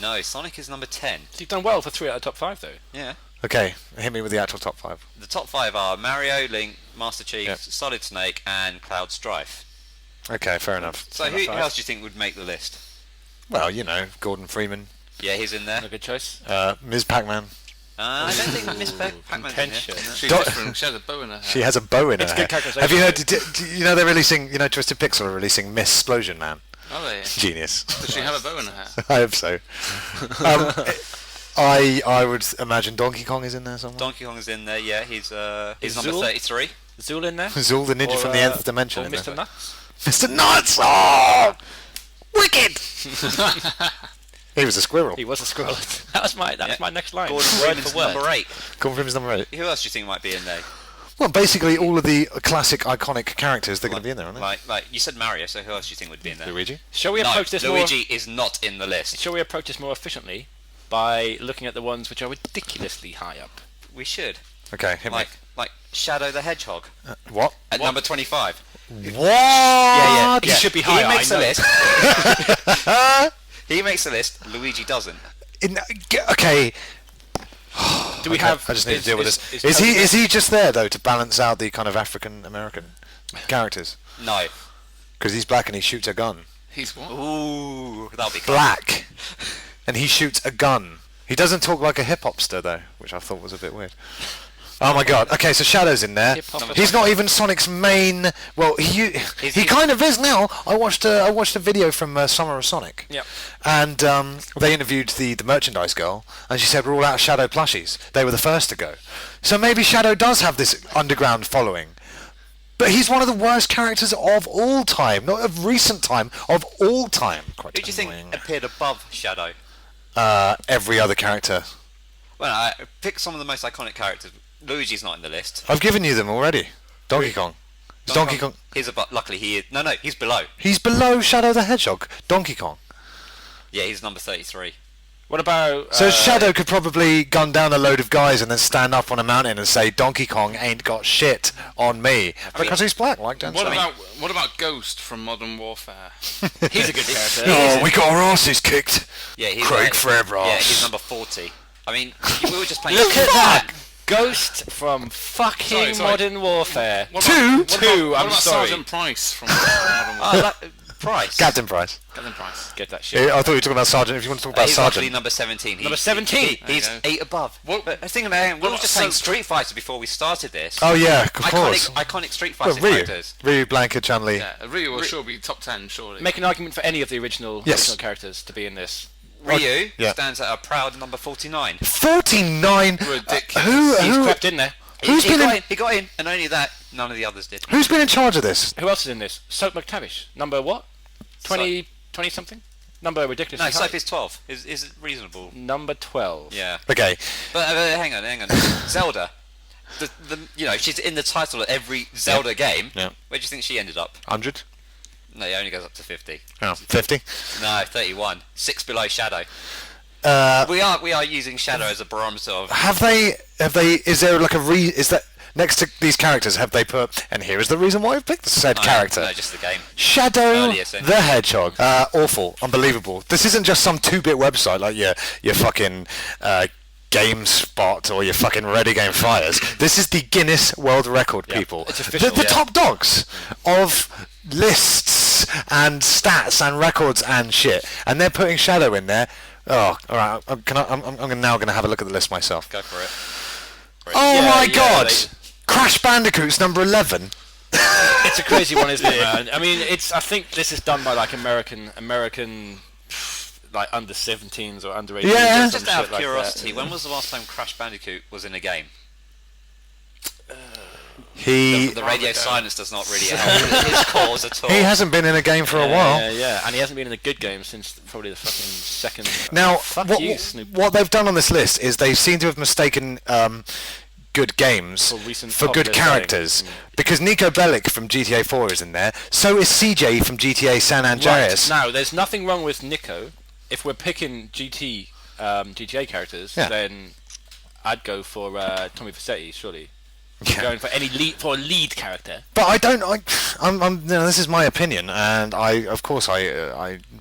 No, Sonic is number 10. You've done well for 3 out of the top 5, though. Yeah. Okay, hit me with the actual top 5. The top 5 are Mario, Link, Master Chief, Yep. Solid Snake, and Cloud Strife. Okay, fair enough. So who else do you think would make the list? Well, you know, Gordon Freeman, Yeah, he's in there. A good choice. Ms. Pac-Man. I don't think Miss Pac-Man's in here. She's different. She has a bow in her hair. She has a bow in It's her good hair. characterisation. Have you heard, you know, they're releasing, you know, Twisted Pixel are releasing Miss Splosion Man. Are they? Genius. Does she have a bow in her hair? I hope so. I would imagine Donkey Kong is in there somewhere. Donkey Kong is in there, yeah. He's Is number Zool? 33. Zool in there? Zool the Ninja Or, from the Nth Dimension Or in Mr. there. Nuts? Mr. Nuts! Oh! Wicked! He was a squirrel. He was a squirrel. That was my next line. Gordon Word Freeman's for word. number 8. Gordon Freeman's number 8. Who else do you think might be in there? Well, basically all of the classic iconic characters, they're going to be in there, aren't they? Like you said Mario, so who else do you think would be in there? Luigi? Shall we No, approach this Luigi is not in the list. Shall we approach this more efficiently by looking at the ones which are ridiculously high up? We should. Okay, hit me. Like Shadow the Hedgehog What? at number 25. What? He should be higher. He makes I the know. list. He makes the list. Luigi doesn't. Okay. Do we have? I just need to deal with this. Toby Is he just there though to balance out the kind of African American characters? No. Because he's black and he shoots a gun. He's what? Ooh, that'll be cool. Black, and he shoots a gun. He doesn't talk like a hip hopster though, which I thought was a bit weird. Oh my god. Okay, so Shadow's in there. Hip-hop. He's not even Sonic's main. Well, he kind of is now. I watched a video from Summer of Sonic. Yep. And they interviewed the merchandise girl, and she said we're all out of Shadow plushies. They were the first to go. So maybe Shadow does have this underground following. But he's one of the worst characters of all time, not of recent time, of all time. Quite Who do you think annoying. appeared above Shadow? Every other character. Well, I pick some of the most iconic characters. Luigi's not in the list. I've given you them already. Donkey Kong. Is Donkey Kong. He's luckily he is. No, he's below. He's below Shadow the Hedgehog. Donkey Kong. Yeah, he's number 33. What about... So Shadow could probably gun down a load of guys and then stand up on a mountain and say, Donkey Kong ain't got shit on me. Because he's black, like Dan said. What about Ghost from Modern Warfare? He's a good character. Oh, we got our asses kicked. Yeah, he's Craig Fairbrass. Yeah, he's number 40. I mean, we were just playing... Look at that! Ghost from fucking Sorry. Modern Warfare. What Two? about I'm sorry. Sergeant Price from Modern Warfare? Price. Captain Price. Captain Price. Get that shit. I thought you were talking about Sergeant. If you want to talk about He's Sergeant. actually number 17. Number 17? He's There you go. 8 above. What- But I was thinking about him. We were what just about playing Street Fighter before we started this. Oh, yeah, of course. Iconic Street Well, Fighter Ryu. characters. Ryu, Blanka, Chun-Li. Yeah, Ryu will sure be top 10, surely. Make an argument for any of the original Yes. characters to be in this. Ryu Yeah. stands at a proud number 49. 49? Ridiculous. He's crept in there. Who's been in... He got in, and only that, none of the others did. Who's been in charge of this? Who else is in this? Soap McTavish. Number what? 20 something? Number ridiculous. No, Soap is 12. Is it reasonable? Number 12. Yeah. Okay. But hang on. Zelda. She's in the title of every Zelda game. Yeah. Where do you think she ended up? 100? No, it only goes up to 50. Oh, 50? No, 31. 6 below Shadow. Uh, We are using Shadow as a barometer of... have they, is there like is that, next to these characters, have they put, and here is the reason why I've picked said character. No, just the game. Shadow Earlier century. the Hedgehog. Awful. Unbelievable. This isn't just some 2-bit website like your fucking GameSpot or your fucking Ready Game Fires. This is the Guinness World Record, people. it's official, The yeah. top dogs of lists and stats and records and shit. And they're putting Shadow in there. Oh, alright. I'm now going to have a look at the list myself. Go for it. Oh Yeah, my yeah, god! they- Crash Bandicoot's number 11. It's a crazy one, isn't it, man? I mean, I think this is done by like American like under 17s or under 18s. Yeah. or some Just out shit of like curiosity, that. when was the last time Crash Bandicoot was in a game? He The radio silence does not really help his cause at all. hasn't been in a game for a while. Yeah, and he hasn't been in a good game since probably the fucking second. Now, fuck what, you, Snoop. what they've done on this list is they seem to have mistaken good games For recent for good popular characters. settings. Because Nico Bellic from GTA 4 is in there. So is CJ from GTA San Andreas. Right. Now, there's nothing wrong with Nico. If we're picking GTA characters, Yeah. then I'd go for Tommy Vercetti, surely. Yeah. Going for a lead character. But I don't. This is my opinion, and I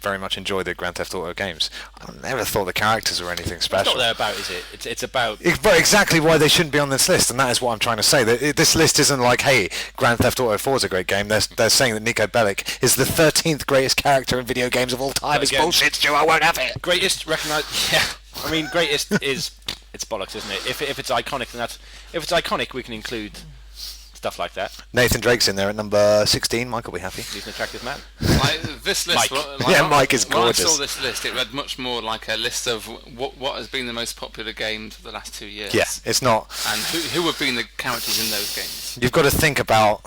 very much enjoy the Grand Theft Auto games. I never thought the characters were anything That's special. not what they're about, is it? It's about... But exactly why they shouldn't be on this list, and that is what I'm trying to say. This list isn't like, hey, Grand Theft Auto 4 is a great game. They're saying that Nico Bellic is the 13th greatest character in video games of all time. But It's again- bullshit, Stu. I won't have it. Greatest recognised... Yeah. I mean, greatest is... It's bollocks, isn't it? If it's iconic, then that's... If it's iconic, we can include stuff like that. Nathan Drake's in there at number 16. Mike will be happy. He's an attractive man. Like, this list, Mike. Yeah, Mike is gorgeous. When I saw this list, it read much more like a list of what has been the most popular games for the last 2 years. Yeah, it's not. And who have been the characters in those games. You've got to think about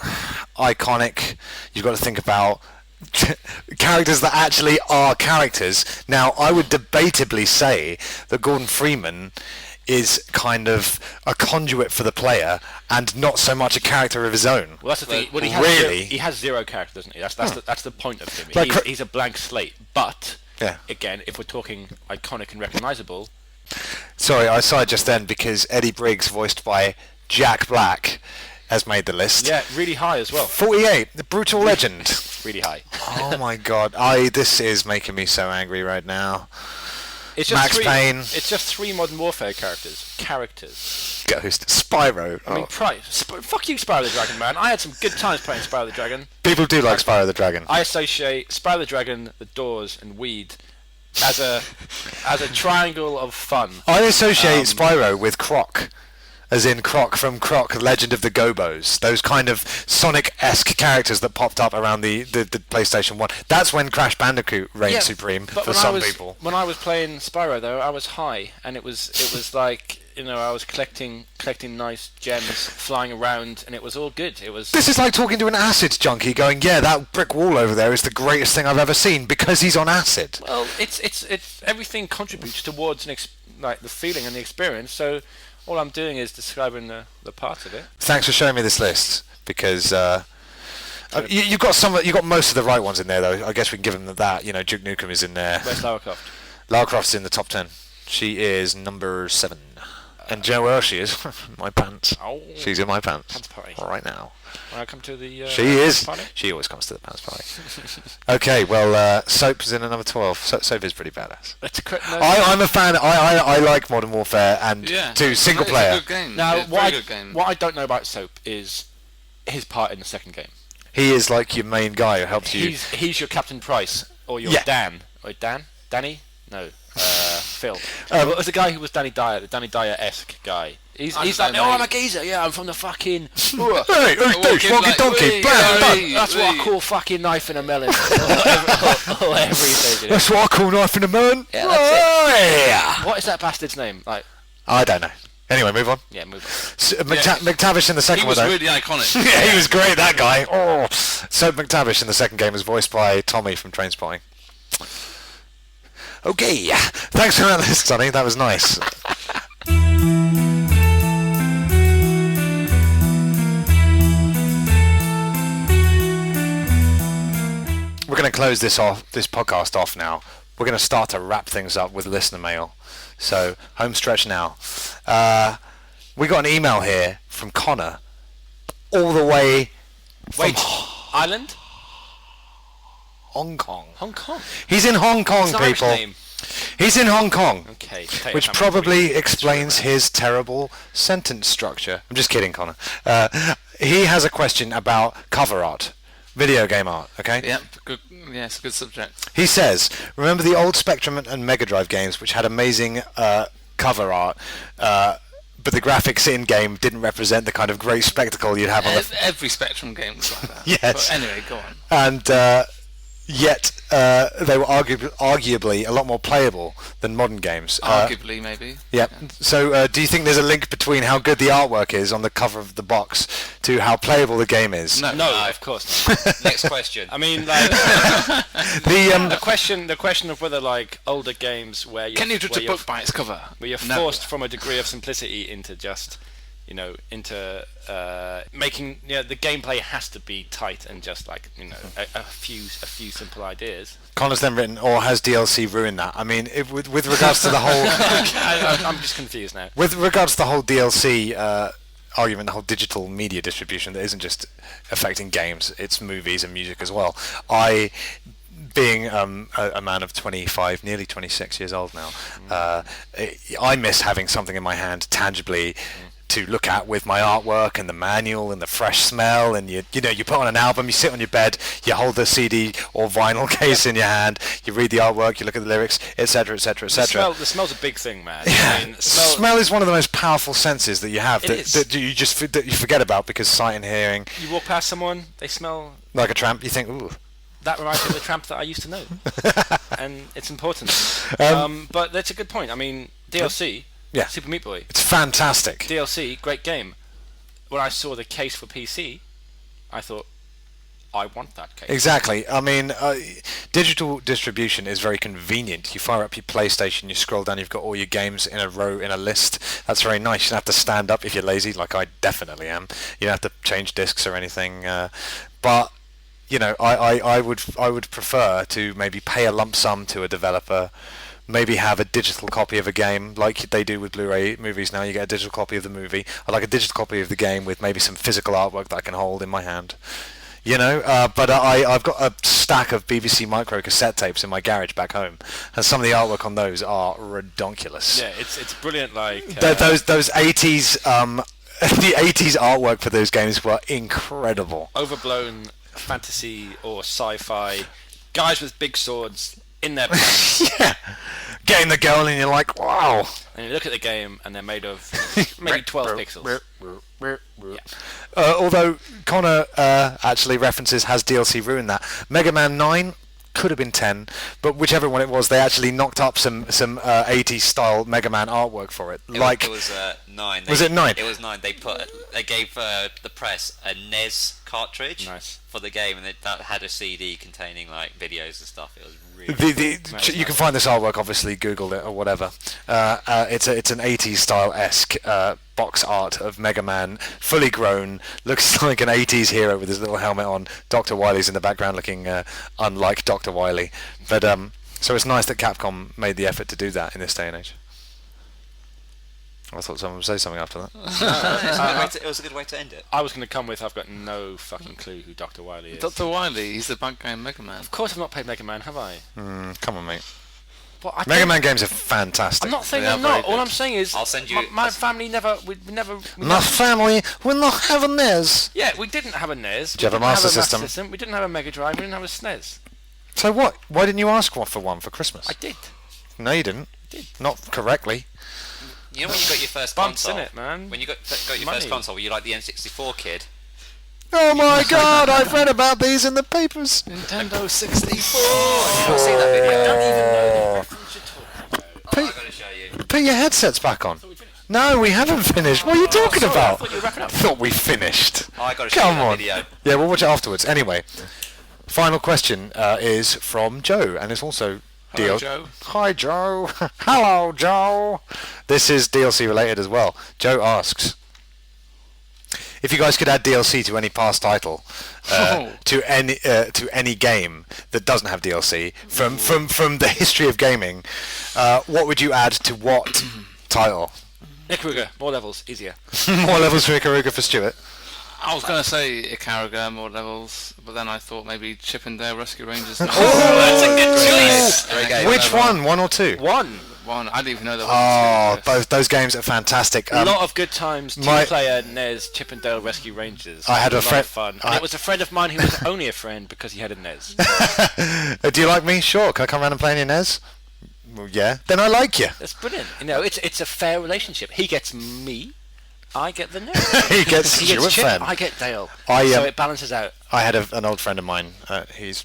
iconic. You've got to think about characters that actually are characters. Now, I would debatably say that Gordon Freeman is kind of a conduit for the player and not so much a character of his own. Well, that's the thing. Well, Really? he has zero character, doesn't he? That's the point of him. Like He's a blank slate. But Yeah. again, if we're talking iconic and recognisable, Sorry, I saw it just then because Eddie Briggs, voiced by Jack Black, has made the list. yeah, really high as well. 48, the brutal legend. Really high. Oh my god, this is making me so angry right now. It's just Max three, Payne. It's just 3 Modern Warfare characters. Ghost, Spyro. I mean, fuck you, Spyro the Dragon, man. I had some good times playing Spyro the Dragon. People do like Spyro the Dragon. I associate Spyro the Dragon, The Doors, and Weed as a triangle of fun. I associate Spyro with Croc, as in Croc from Croc, Legend of the Gobos. Those kind of Sonic-esque characters that popped up around the PlayStation 1. That's when Crash Bandicoot reigned supreme but for some people. When I was playing Spyro, though, I was high, and it was like I was collecting nice gems, flying around, and it was all good. It was. This is like talking to an acid junkie, going, "Yeah, that brick wall over there is the greatest thing I've ever seen," because he's on acid. Well, it's everything contributes towards like the feeling and the experience. So all I'm doing is describing the part of it. Thanks for showing me this list, because you got most of the right ones in there, though. I guess we can give them that. Duke Nukem is in there. Where's Lara Croft? Lara Croft's in the top 10. She is number 7. And do you know where else she is? My pants. Oh. She's in my pants. Pants party. Right now. Welcome to the. She is. Party? She always comes to the pants party. Okay, well, Soap is in at number 12. Soap is pretty badass. I'm a fan. I like Modern Warfare and single player. It's a good game. Now, good game. what I don't know about Soap is his part in the second game. He is like your main guy who helps you. He's your Captain Price or your Dan. Or Danny? No. Phil. It was the guy who was Danny Dyer, the Danny Dyer-esque guy. He's like, I'm a geezer, I'm from the fucking... Hey, douche, walkie donkey, that's what I call fucking knife in a melon. or everything. That's what I call knife in a melon? Yeah, that's it. What is that bastard's name? I don't know. Anyway, move on. Yeah, move on. McTavish in the second one, He was really iconic. Yeah, he was great, that guy. Oh. So McTavish in the second game was voiced by Tommy from Trainspotting. Okay, thanks for that list, Sonny. That was nice. We're going to close this podcast off now. We're going to start to wrap things up with listener mail. So, home stretch now. We got an email here from Connor, all the way from Ireland? Hong Kong. Hong Kong. He's in Hong Kong, it's an people. Irish name. He's in Hong Kong. Okay. Which probably explains his terrible sentence structure. I'm just kidding, Connor. He has a question about cover art, video game art. Okay. Yeah. Good. Yeah, it's a good subject. He says, "Remember the old Spectrum and Mega Drive games, which had amazing cover art." But the graphics in-game didn't represent the kind of great spectacle you'd have on every Spectrum game was like that. Yes. But anyway, go on. And yet they were arguably a lot more playable than modern games. Arguably, maybe. Yeah. So do you think there's a link between how good the artwork is on the cover of the box to how playable the game is? No, of course not. Next question. I mean, like the question of whether older games where you can you judge a book by its cover? Where you're forced from a degree of simplicity into just making the gameplay has to be tight and just a few simple ideas. Connor's then written, or has DLC ruined that? I mean, with regards to the whole... I'm just confused now. With regards to the whole DLC argument, the whole digital media distribution that isn't just affecting games, it's movies and music as well. Being a man of 25, nearly 26 years old now, I miss having something in my hand tangibly to look at with my artwork and the manual and the fresh smell, and you put on an album, you sit on your bed, you hold the CD or vinyl case in your hand, you read the artwork, you look at the lyrics, etc., etc., etc. The smell's a big thing, man. Yeah. I mean, smell is one of the most powerful senses that you have that you forget about because sight and hearing. You walk past someone, they smell like a tramp, you think, ooh. That reminds me of the tramp that I used to know, and it's important. But that's a good point. I mean, DLC. Yeah. Super Meat Boy. It's fantastic. DLC, great game. When I saw the case for PC, I thought, I want that case. Exactly. I mean, digital distribution is very convenient. You fire up your PlayStation, you scroll down, you've got all your games in a row, in a list. That's very nice. You don't have to stand up if you're lazy, like I definitely am. You don't have to change discs or anything. But, I would prefer to maybe pay a lump sum to a developer, maybe have a digital copy of a game like they do with Blu-ray movies now. You get a digital copy of the movie. I'd like a digital copy of the game with maybe some physical artwork that I can hold in my hand. But I've got a stack of BBC Micro cassette tapes in my garage back home, and some of the artwork on those are redonkulous. Yeah, it's brilliant. Those 80s the 80s artwork for those games were incredible. Overblown fantasy or sci-fi guys with big swords in their pants. Yeah, getting the girl and you're like, wow. And you look at the game and they're made of maybe 12 pixels. Yeah. Although Connor actually references has DLC ruined that. Mega Man 9, could have been 10, but whichever one it was, they actually knocked up some 80s style Mega Man artwork for it. It was 9. Was it 9? It was 9. They gave the press a NES cartridge for the game, and that had a CD containing like videos and stuff. It was really you can find this artwork, obviously Google it or whatever. It's an 80s style esque box art of Mega Man, fully grown, looks like an 80s hero with his little helmet on. Dr. Wily's in the background looking unlike Dr. Wily, but so it's nice that Capcom made the effort to do that in this day and age. I thought someone would say something after that. it was a good way to end it. I was going to come with, I've got no fucking clue who Dr. Wily is. Dr. Wily, he's the bad guy in Mega Man. Of course I've not played Mega Man, have I? Come on, mate. Well, Mega Man games are fantastic. I'm not saying they're not. All I'm saying is, I'll send you. My family never. My family will not have a NES. Yeah, we didn't have a NES. Did you have a Master System? We didn't have a Mega Drive. We didn't have a SNES. So what? Why didn't you ask for one for Christmas? I did. No, you didn't. Not correctly. You know when you got your first Bumps console? In it, man. When you got your first console, were you like the N64 kid? Oh my God! I've read about these in the papers. Nintendo 64. I've not seen that video. I don't even know the reference you're talking about. I've got to show you. Put your headsets back on. No, we haven't finished. What are you talking sorry, about? I thought you were wrapping up. Thought we finished. I got to show Come you that on. video. Yeah, we'll watch it afterwards. Anyway, final question is from Joe, and it's also Hello, Joe. Hi, Joe. Hello, Joe. This is DLC related as well. Joe asks, if you guys could add DLC to any past title, to any game that doesn't have DLC from the history of gaming, what would you add to what title? Ikaruga, more levels, easier. More levels for Ikaruga for Stuart. I was going to say Ikaruga, more levels, but then I thought maybe Chip and Dale Rescue Rangers. That's a good choice. Great game. Which one? One or two? One. I didn't even know there Oh, was two. both those games are fantastic. A lot of good times. Two-player NES Chip and Dale Rescue Rangers. I had a lot friend- of fun. And it was a friend of mine who was only a friend because he had a NES. Do you like me? Sure. Can I come around and play in your NES? Well, yeah. Then I like you. That's brilliant. You know, it's a fair relationship. He gets me. I get the NES. He gets He Stuart gets Chip. Fenn. I get Dale. So it balances out. I had an old friend of mine. He's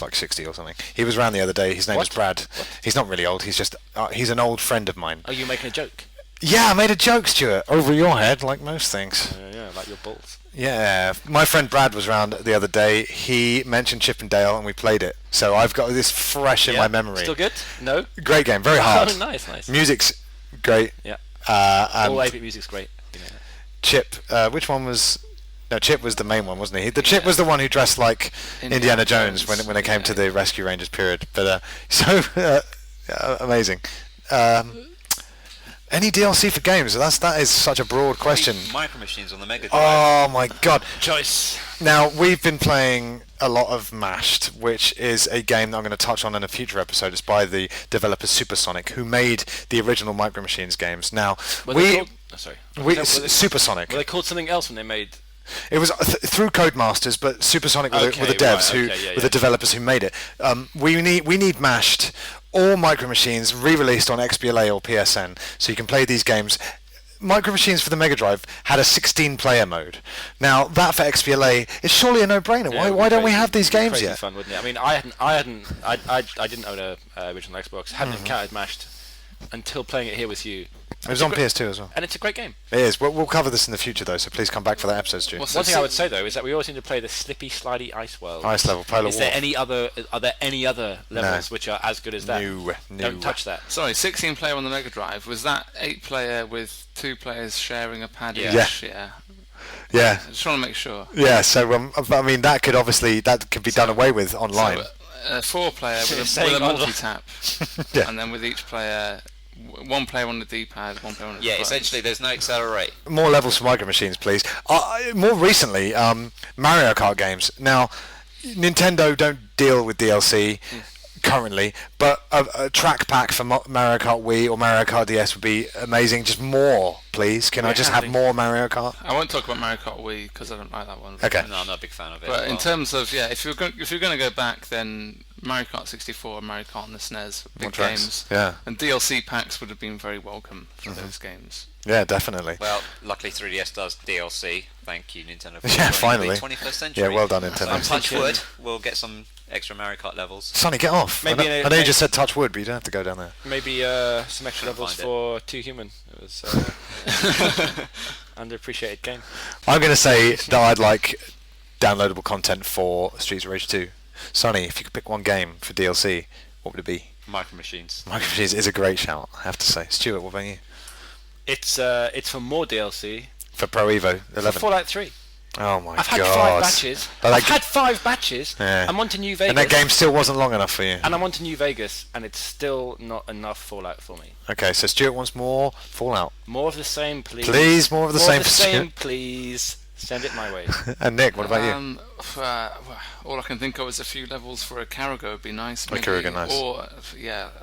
like 60 or something. He was around the other day. His name was Brad. What? He's not really old. He's just he's an old friend of mine. Are you making a joke? Yeah, I made a joke, Stuart, over your head, like most things. Yeah, like your balls. Yeah, my friend Brad was around the other day. He mentioned Chip and Dale, and we played it. So I've got this fresh in my memory. Still good? No? Great game, very hard. Oh, nice. Music's great. Yeah. And All 8-bit music's great. You know. Chip, which one was? No, Chip was the main one, wasn't he? Chip was the one who dressed like Indiana Jones when it came to the Rescue Rangers period. But amazing. Any DLC for games? That is such a broad question. Micro Machines on the Mega Drive. Oh my God! Choice. Now we've been playing a lot of Mashed, which is a game that I'm going to touch on in a future episode. It's by the developer Supersonic, who made the original Micro Machines games. Now Supersonic. Were they called something else when they made? It was through Codemasters, but Supersonic were the devs were the developers who made it. We need Mashed, all Micro Machines re-released on XBLA or PSN, so you can play these games. Micro Machines for the Mega Drive had a 16-player mode. Now that for XBLA is surely a no-brainer. Why don't we have these games crazy yet? Fun, wouldn't it? I mean, I didn't own a original Xbox. Hadn't encountered Mashed until playing it here with you. It was on PS2 as well. And it's a great game. It is. We'll cover this in the future though, so please come back for that episode, Stu. One thing I would say though is that we always seem to play the slippy, slidey ice world. Ice level, Polar Is War. there any other? Are there any other levels which are as good as that? No. Don't touch that. Sorry, 16 player on the Mega Drive. Was that 8 player with 2 players sharing a pad each? Yeah. I just want to make sure. Yeah. So I mean that could be done away with online. So, 4 player with a multi-tap, Yeah. and then with each player, 1 player on the D-pad, 1 player on the buttons. Essentially there's no accelerate. More levels for Micro Machines, please. More recently, Mario Kart games. Now, Nintendo don't deal with DLC currently, but a track pack for Mario Kart Wii or Mario Kart DS would be amazing. Just more, please. Can I just have more Mario Kart? I won't talk about Mario Kart Wii because I don't like that one. Okay. No, I'm not a big fan of it. But in terms of if you're going to go back, then Mario Kart 64 and Mario Kart on the SNES, big More tracks. games. Yeah. And DLC packs would have been very welcome for those games. Yeah, definitely. Well, luckily 3DS does DLC. Thank you, Nintendo. For Yeah, joining the finally. 21st century. Yeah, well done, Nintendo. On touch wood, we'll get some extra Mario Kart levels. Sonny, get off. Maybe I know you just said touch wood, but you don't have to go down there. Maybe some extra levels for Too Human. It was underappreciated game. I'm going to say that I'd like downloadable content for Streets of Rage 2. Sonny, if you could pick one game for DLC, what would it be? Micro Machines. Micro Machines is a great shout, I have to say. Stuart, what about you? It's for more DLC. For Pro Evo 11. For Fallout 3. Oh my god. I've had 5 batches. I've had 5 batches. Yeah. I'm on to New Vegas. And that game still wasn't long enough for you. And I'm on to New Vegas, and it's still not enough Fallout for me. Okay, so Stuart wants more Fallout. More of the same, please. Please, more of the same. More of the same, please. Send it my way. And Nick, what about you? All I can think of is a few levels for a Karago would be nice. A Karago, nice. Or,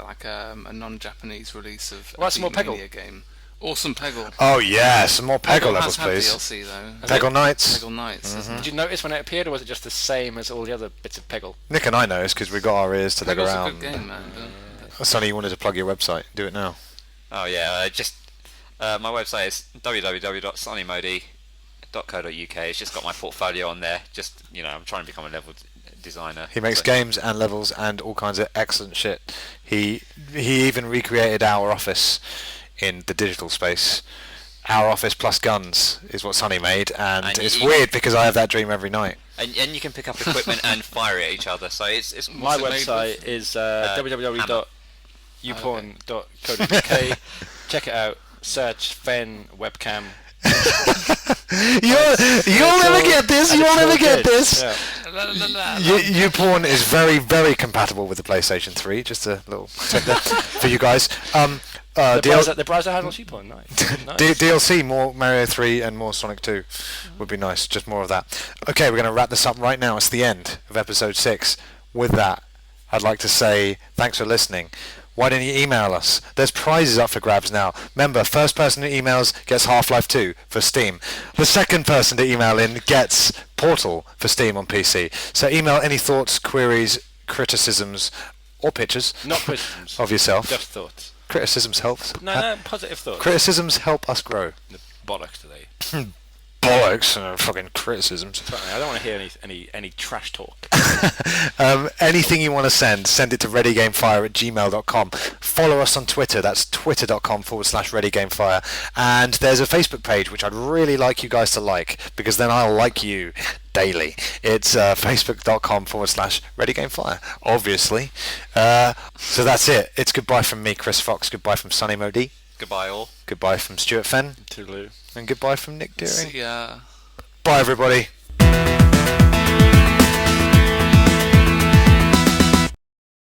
like a non-Japanese release of Well, some more Peggle. Mania game. Or some Peggle. Oh yeah, some more Peggle levels, has had please. DLC though. Peggle Nights. Peggle Nights. isn't Did you notice when it appeared, or was it just the same as all the other bits of Peggle? Nick and I noticed because we got our ears to dig Peggle's around. a good game, man. Sonny, you wanted to plug your website. Do it now. Oh yeah, my website is www.sonnymody.co.uk. It's just got my portfolio on there. Just I'm trying to become a level designer. He makes games and levels and all kinds of excellent shit. He even recreated our office in the digital space. Our office plus guns is what Sonny made, and it's weird because I have that dream every night. And you can pick up equipment and fire at each other. So it's My What's it made website is www.youporn.co.uk. Check it out. Search Fenn webcam. You'll never get this. You'll never get this. Yeah. YouPorn is very, very compatible with the PlayStation 3. Just a little tip there for you guys. The browser handles YouPorn. Nice. DLC, more Mario 3 and more Sonic 2 would be nice. Just more of that. Okay, we're going to wrap this up right now. It's the end of episode 6. With that, I'd like to say thanks for listening. Why don't you email us? There's prizes up for grabs now. Remember, first person who emails gets Half-Life 2 for Steam. The second person to email in gets Portal for Steam on PC. So email any thoughts, queries, criticisms, or pictures Not criticisms. of yourself. Just thoughts. Criticisms helps. No, positive thoughts. Criticisms help us grow. The bollocks today. Bollocks, fucking criticisms. I don't want to hear any trash talk. Anything you want to send it to readygamefire@gmail.com. Follow us on Twitter. That's twitter.com/readygamefire. And there's a Facebook page which I'd really like you guys to like, because then I'll like you daily. It's facebook.com/readygamefire, obviously. So that's it. It's goodbye from me, Chris Fox. Goodbye from Sonny Mody. goodbye all. Goodbye from Stuart Fenn. Toodaloo. And goodbye from Nick Deering. See ya. Bye, everybody.